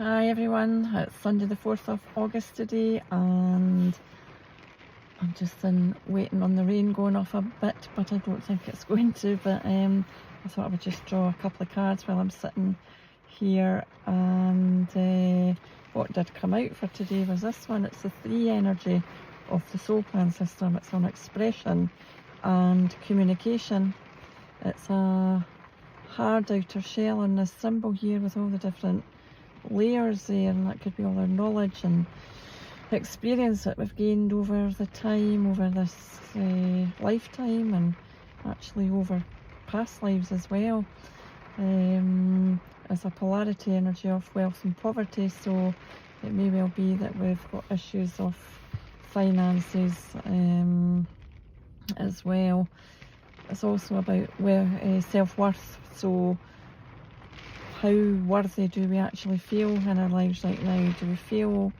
Hi everyone, it's Sunday the 4th of August today and I'm just waiting on the rain going off a bit, but I don't think it's going to. But I thought I would just draw a couple of cards while I'm sitting here, and what did come out for today was this one. It's the 3 energy of the soul plan system. It's on expression and communication. It's a hard outer shell on this symbol here with all the different layers there, and that could be all our knowledge and experience that we've gained over the time, over this lifetime, and actually over past lives as well. As a polarity energy of wealth and poverty, so it may well be that we've got issues of finances as well. It's also about self-worth, so how worthy do we actually feel in our lives right now? Do we feel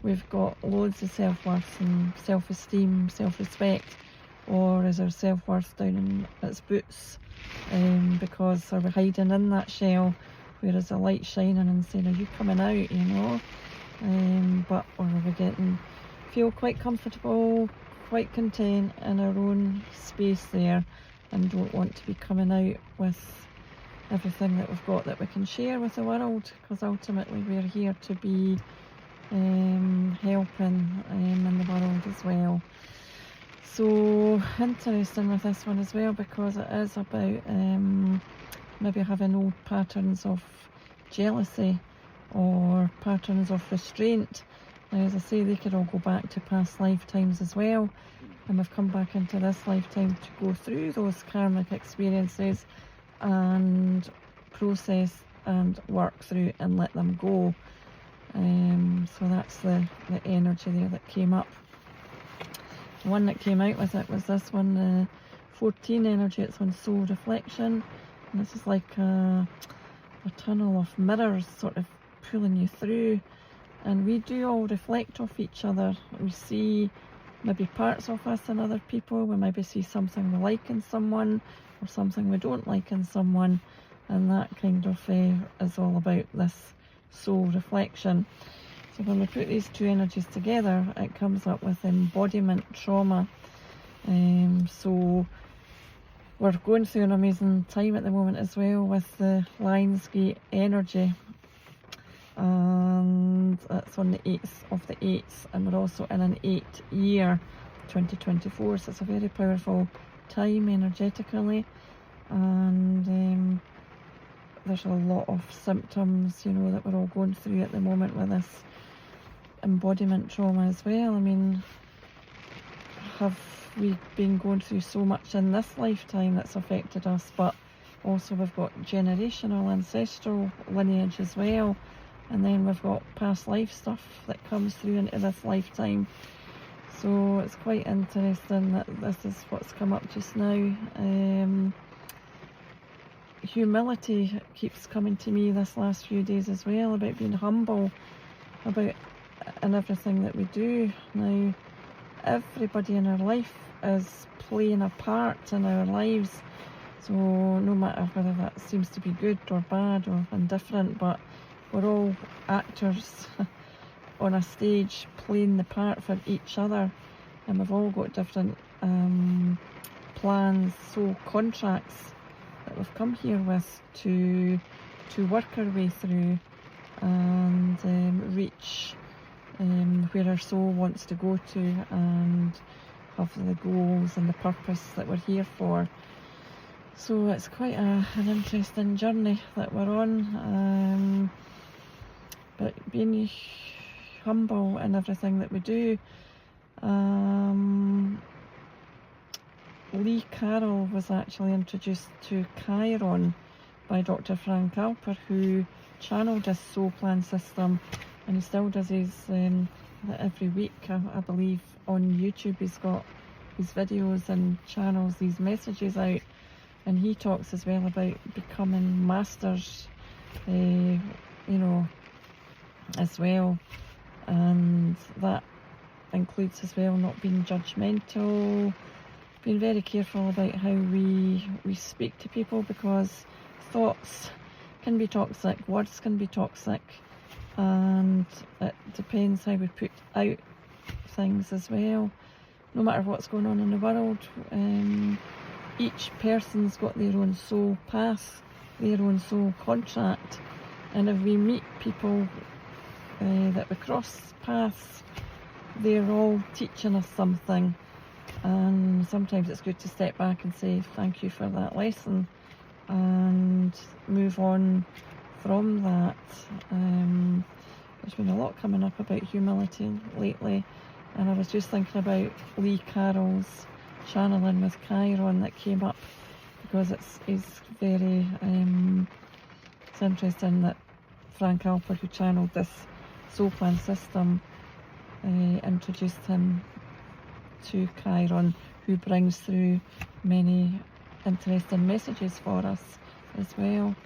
we've got loads of self-worth and self-esteem, self-respect, or is our self-worth down in its boots? Because are we hiding in that shell where there's a light shining and saying, are you coming out, you know? Or are we feel quite comfortable, quite content in our own space there, and don't want to be coming out with everything that we've got that we can share with the world, because ultimately we're here to be helping in the world as well. So interesting with this one as well, because it is about maybe having old patterns of jealousy or patterns of restraint. Now, as I say, they could all go back to past lifetimes as well, and we've come back into this lifetime to go through those karmic experiences and process and work through and let them go. So that's the energy there that came up. The one that came out with it was this one, the 14 energy. It's on soul reflection, and this is like a tunnel of mirrors sort of pulling you through, and we do all reflect off each other. We see maybe parts of us in other people. We maybe see something we like in someone or something we don't like in someone, and that kind of is all about this soul reflection. So when we put these two energies together, it comes up with embodiment trauma. So we're going through an amazing time at the moment as well with the Lionsgate energy, and it's on the 8th of the 8th, and we're also in an 8th year, 2024, so it's a very powerful time energetically, and there's a lot of symptoms, you know, that we're all going through at the moment with this embodiment trauma as well. I mean, have we been going through so much in this lifetime that's affected us, but also we've got generational, ancestral lineage as well, and then we've got past life stuff that comes through into this lifetime. So it's quite interesting that this is what's come up just now. Humility keeps coming to me this last few days as well, about being humble about in everything that we do. Now, everybody in our life is playing a part in our lives, so no matter whether that seems to be good or bad or indifferent, but we're all actors on a stage playing the part for each other, and we've all got different plans, soul contracts that we've come here with to work our way through and reach where our soul wants to go to, and have the goals and the purpose that we're here for. So it's quite an interesting journey that we're on, but being humble in everything that we do. Lee Carroll was actually introduced to Chiron by Dr. Frank Alper, who channeled his soul plan system, and he still does his every week, I believe, on YouTube. He's got his videos and channels these messages out, and he talks as well about becoming masters, you know, as well, and that includes as well not being judgmental, being very careful about how we speak to people, because thoughts can be toxic, words can be toxic, and it depends how we put out things as well. No matter what's going on in the world, each person's got their own soul path, their own soul contract, and if we meet people that we cross paths, they're all teaching us something, and sometimes it's good to step back and say thank you for that lesson and move on from that. There's been a lot coming up about humility lately, and I was just thinking about Lee Carroll's channeling with Chiron that came up, because it's very it's interesting that Frank Alper, who channeled this soul plan system, introduced him to Chiron, who brings through many interesting messages for us as well.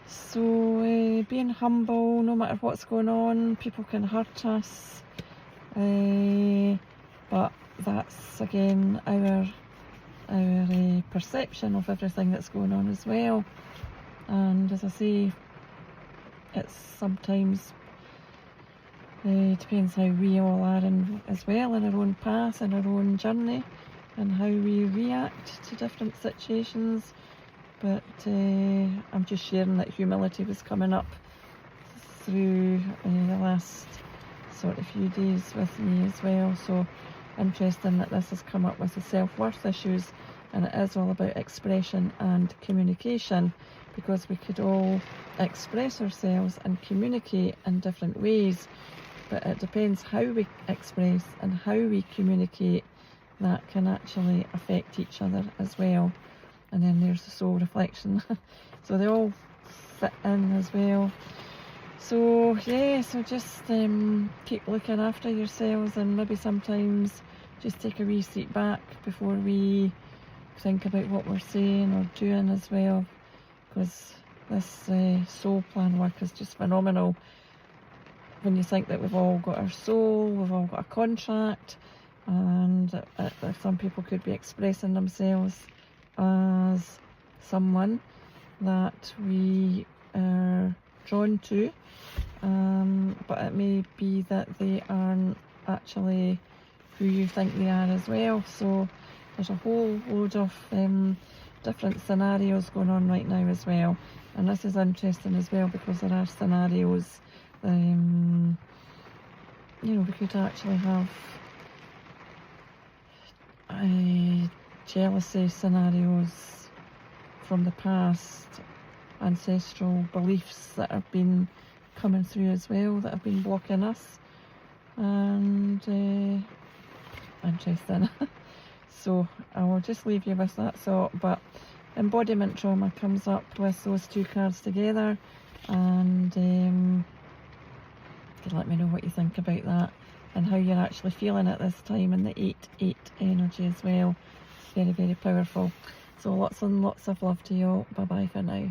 So being humble, no matter what's going on, people can hurt us, but that's again our perception of everything that's going on as well. And as I say, it's sometimes depends how we all are as well in our own path and our own journey, and how we react to different situations. But I'm just sharing that humility was coming up through the last sort of few days with me as well. So interesting that this has come up with the self-worth issues, and it is all about expression and communication, because we could all express ourselves and communicate in different ways, but it depends how we express and how we communicate that can actually affect each other as well. And then there's the soul reflection. So they all fit in as well. So yeah, so just keep looking after yourselves, and maybe sometimes just take a wee seat back before we think about what we're saying or doing as well, because this soul plan work is just phenomenal. When you think that we've all got our soul, we've all got a contract, and some people could be expressing themselves as someone that we are drawn to, but it may be that they aren't actually who you think they are as well. So there's a whole load of different scenarios going on right now as well, and this is interesting as well, because there are scenarios, you know, we could actually have jealousy scenarios from the past, ancestral beliefs that have been coming through as well, that have been blocking us, and interesting. So I will just leave you with that thought. But embodiment trauma comes up with those two cards together, and you can let me know what you think about that and how you're actually feeling at this time in the 8-8 energy as well. It's very, very powerful. So lots and lots of love to you all. Bye bye for now.